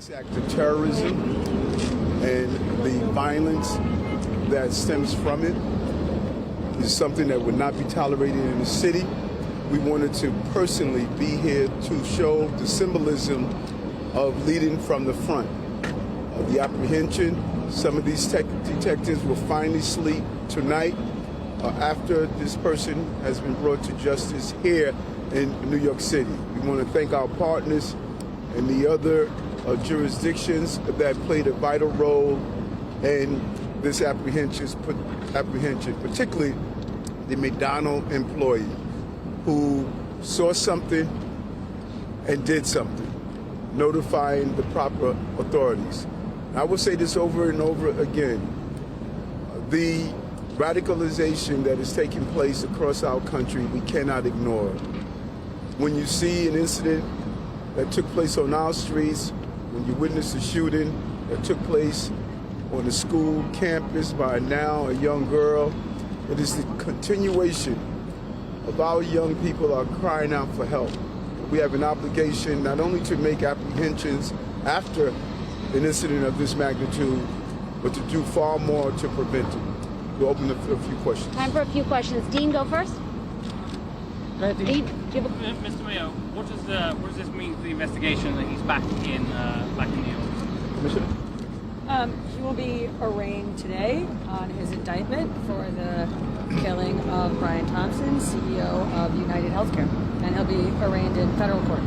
This act of terrorism and the violence that stems from it is something that would not be tolerated in the city. We wanted to personally be here to show the symbolism of leading from the front. The apprehension, some of these detectives will finally sleep tonight after this person has been brought to justice here in New York City. We want to thank our partners and the other jurisdictions that played a vital role in this apprehension, particularly the McDonald's employee who saw something and did something, notifying the proper authorities. I will say this over and over again. The radicalization that is taking place across our country, we cannot ignore. When you see an incident that took place on our streets, when you witness a shooting that took place on a school campus by now a young girl, it is the continuation of our young people are crying out for help. We have an obligation not only to make apprehensions after an incident of this magnitude, but to do far more to prevent it. We'll open up for a few questions. Time for a few questions. Dean, go first. Dean, Mr. Mayor, what does this mean for the investigation that he's back in New York? Commissioner? He will be arraigned today on his indictment for the killing of Brian Thompson, CEO of United Healthcare, and he'll be arraigned in federal court.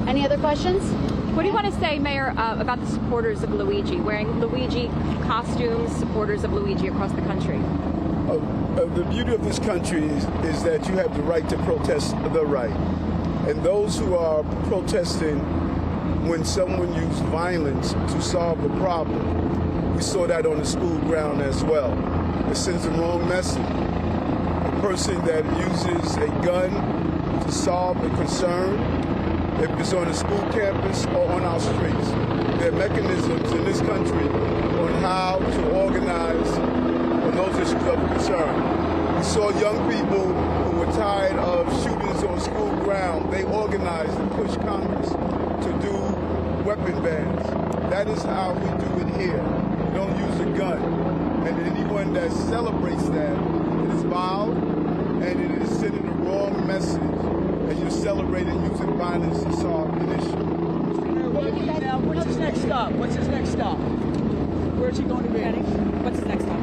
any other questions? What do you want to say, Mayor, about the supporters of Luigi, wearing Luigi costumes, supporters of Luigi across the country? The beauty of this country is that you have the right to protest the right. And those who are protesting when someone used violence to solve a problem, we saw that on the school ground as well. It sends the wrong message. A person that uses a gun to solve a concern, if it's on a school campus or on our streets, there are mechanisms in this country on how to organize on those issues of concern. We saw young people who were tired of shootings on school ground. They organized and pushed Congress to do weapon bans. That is how we do it here. We don't use a gun. And anyone that celebrates that, it is vile and it is sending the wrong message. And you're celebrating using violence to solve an issue. Now, what's his next stop? What's his next stop? Where's he going to be? What's his next stop?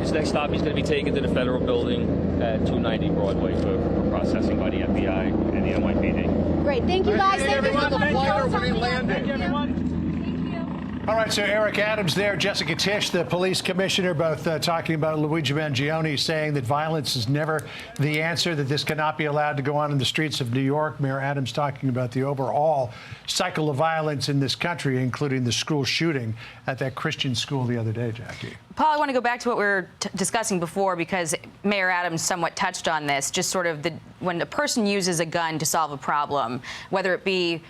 His next stop, he's going to be taken to the federal building at 290 Broadway for processing by the FBI and the NYPD. Great. Thank you, guys. Thank you for the flyer when he landed. Thank you, everyone. All right, so Eric Adams there, Jessica Tisch, the police commissioner, both talking about Luigi Mangione saying that violence is never the answer, that this cannot be allowed to go on in the streets of New York. Mayor Adams talking about the overall cycle of violence in this country, including the school shooting at that Christian school the other day, Jackie. Paul, I want to go back to what we were discussing before, because Mayor Adams somewhat touched on this, just sort of when a person uses a gun to solve a problem, whether it be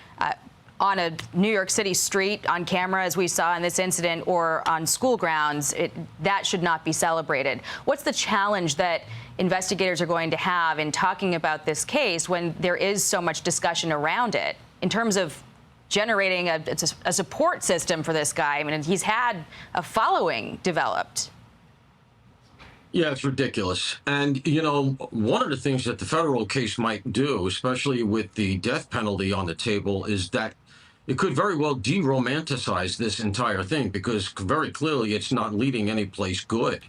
on a New York City street on camera, as we saw in this incident, or on school grounds, that should not be celebrated. What's the challenge that investigators are going to have in talking about this case when there is so much discussion around it in terms of generating a support system for this guy? I mean, he's had a following developed. Yeah, it's ridiculous. And, you know, one of the things that the federal case might do, especially with the death penalty on the table, is that it could very well de-romanticize this entire thing, because very clearly it's not leading any place good.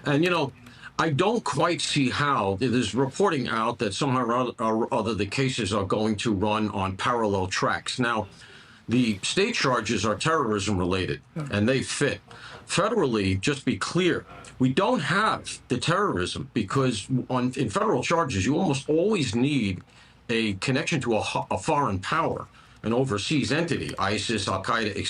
And, you know, I don't quite see how there's reporting out that somehow or other the cases are going to run on parallel tracks. Now, the state charges are terrorism related, and they fit. Federally, just be clear, we don't have the terrorism, because in federal charges, you almost always need a connection to a foreign power, an overseas entity, ISIS, Al-Qaeda, et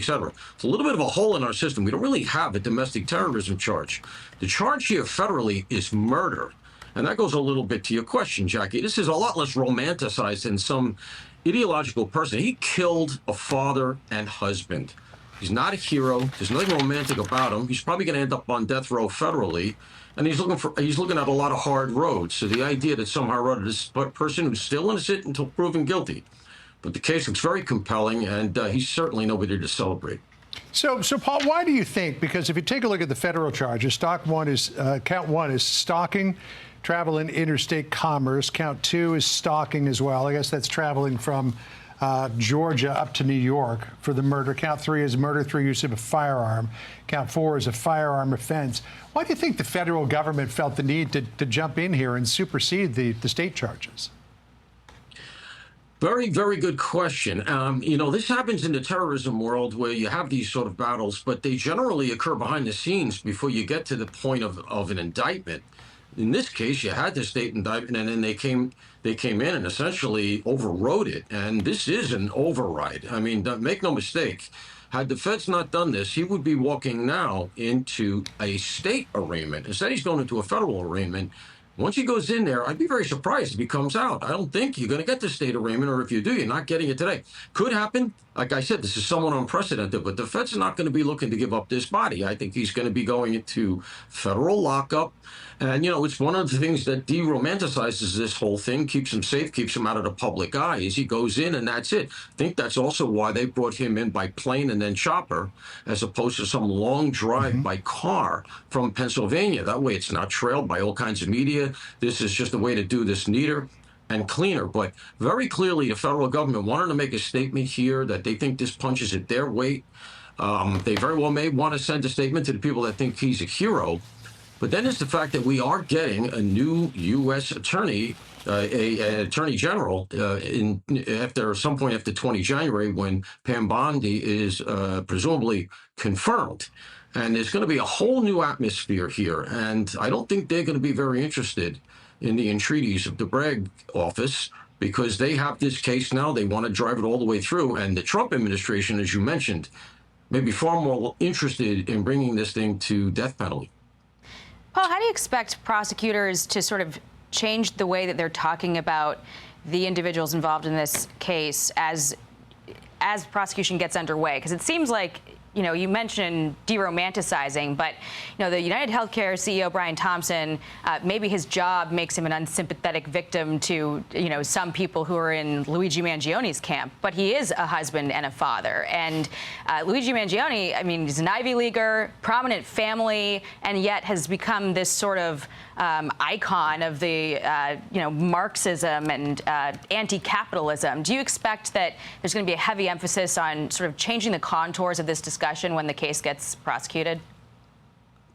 cetera. It's a little bit of a hole in our system. We don't really have a domestic terrorism charge. The charge here federally is murder. And that goes a little bit to your question, Jackie. This is a lot less romanticized than some ideological person. He killed a father and husband. He's not a hero. There's nothing romantic about him. He's probably going to end up on death row federally, and he's looking at a lot of hard roads. So the idea that somehow or other this person who's still innocent until proven guilty, But the case looks very compelling, and he's certainly nobody to celebrate. So, Paul, why do you think? Because if you take a look at the federal charges, count one is stalking, travel in interstate commerce. Count two is stalking as well. I guess that's traveling from Georgia up to New York for the murder. Count three is murder through use of a firearm. Count four is a firearm offense. Why do you think the federal government felt the need to jump in here and supersede the state charges? Very, very good question. You know, this happens in the terrorism world where you have these sort of battles, but they generally occur behind the scenes before you get to the point of an indictment. In this case, you had the state indictment, and then they came in and essentially overrode it. And this is an override. I mean, make no mistake. Had the feds not done this, he would be walking now into a state arraignment. Instead, he's going into a federal arraignment. Once he goes in there, I'd be very surprised if he comes out. I don't think you're going to get the state arraignment, or if you do, you're not getting it today. Could happen. Like I said, this is somewhat unprecedented, but the feds are not going to be looking to give up this body. I think he's going to be going into federal lockup. And, you know, it's one of the things that de-romanticizes this whole thing, keeps him safe, keeps him out of the public eye, is he goes in and that's it. I think that's also why they brought him in by plane and then chopper, as opposed to some long drive by car from Pennsylvania. That way it's not trailed by all kinds of media. This is just a way to do this neater and cleaner. But very clearly, the federal government wanted to make a statement here that they think this punches at their weight. They very well may want to send a statement to the people that think he's a hero. But then there's the fact that we are getting a new U.S. attorney, an attorney general, after some point after 20 January, when Pam Bondi is presumably confirmed. And there's going to be a whole new atmosphere here. And I don't think they're going to be very interested in the entreaties of the Bragg office, because they have this case now. They want to drive it all the way through. And the Trump administration, as you mentioned, may be far more interested in bringing this thing to death penalty. Paul, how do you expect prosecutors to sort of change the way that they're talking about the individuals involved in this case as prosecution gets underway? Because it seems like, you know, you mentioned de-romanticizing, but, you know, the United Healthcare CEO, Brian Thompson, maybe his job makes him an unsympathetic victim to, you know, some people who are in Luigi Mangione's camp, but he is a husband and a father. And Luigi Mangione, I mean, he's an Ivy Leaguer, prominent family, and yet has become this sort of icon of the, you know, Marxism and anti-capitalism. Do you expect that there's going to be a heavy emphasis on sort of changing the contours of this discussion when the case gets prosecuted?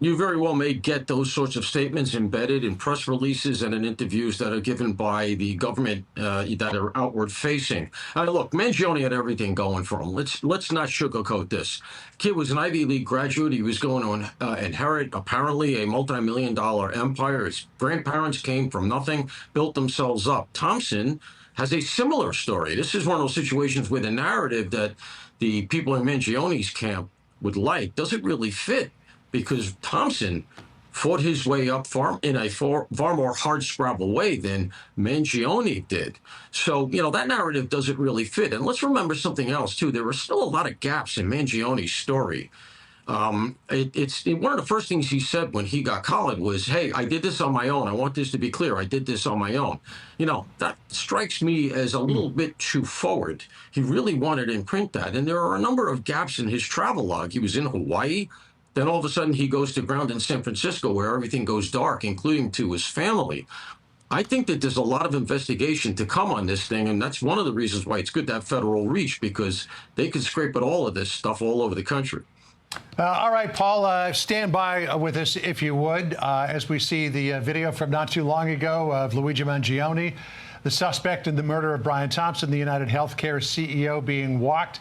You very well may get those sorts of statements embedded in press releases and in interviews that are given by the government that are outward facing. Look, Mangione had everything going for him. Let's not sugarcoat this. Kid was an Ivy League graduate. He was going to inherit apparently a multi-million-dollar empire. His grandparents came from nothing, built themselves up. Thompson has a similar story. This is one of those situations where the narrative that the people in Mangione's camp would like doesn't really fit, because Thompson fought his way up in a far more hardscrabble way than Mangione did. So, you know, that narrative doesn't really fit. And let's remember something else, too. There are still a lot of gaps in Mangione's story. One of the first things he said when he got collared was, hey, I did this on my own. I want this to be clear. I did this on my own. You know, that strikes me as a little bit too forward. He really wanted to imprint that. And there are a number of gaps in his travel log. He was in Hawaii. Then all of a sudden he goes to ground in San Francisco, where everything goes dark, including to his family. I think that there's a lot of investigation to come on this thing, and that's one of the reasons why it's good to have federal reach, because they can scrape at all of this stuff all over the country. All right, Paul, stand by with us if you would, as we see the video from not too long ago of Luigi Mangione, the suspect in the murder of Brian Thompson, the United Healthcare CEO, being walked,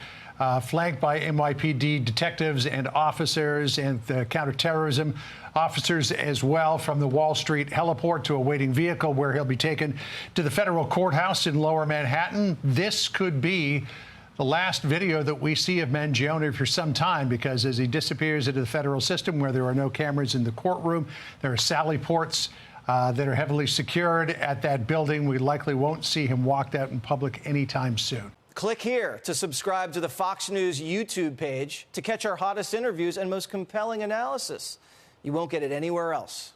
flanked by NYPD detectives and officers and counterterrorism officers as well, from the Wall Street heliport to a waiting vehicle where he'll be taken to the federal courthouse in Lower Manhattan. This could be the last video that we see of Mangione for some time, because as he disappears into the federal system where there are no cameras in the courtroom, there are sally ports that are heavily secured at that building. We likely won't see him walked out in public anytime soon. Click here to subscribe to the Fox News YouTube page to catch our hottest interviews and most compelling analysis. You won't get it anywhere else.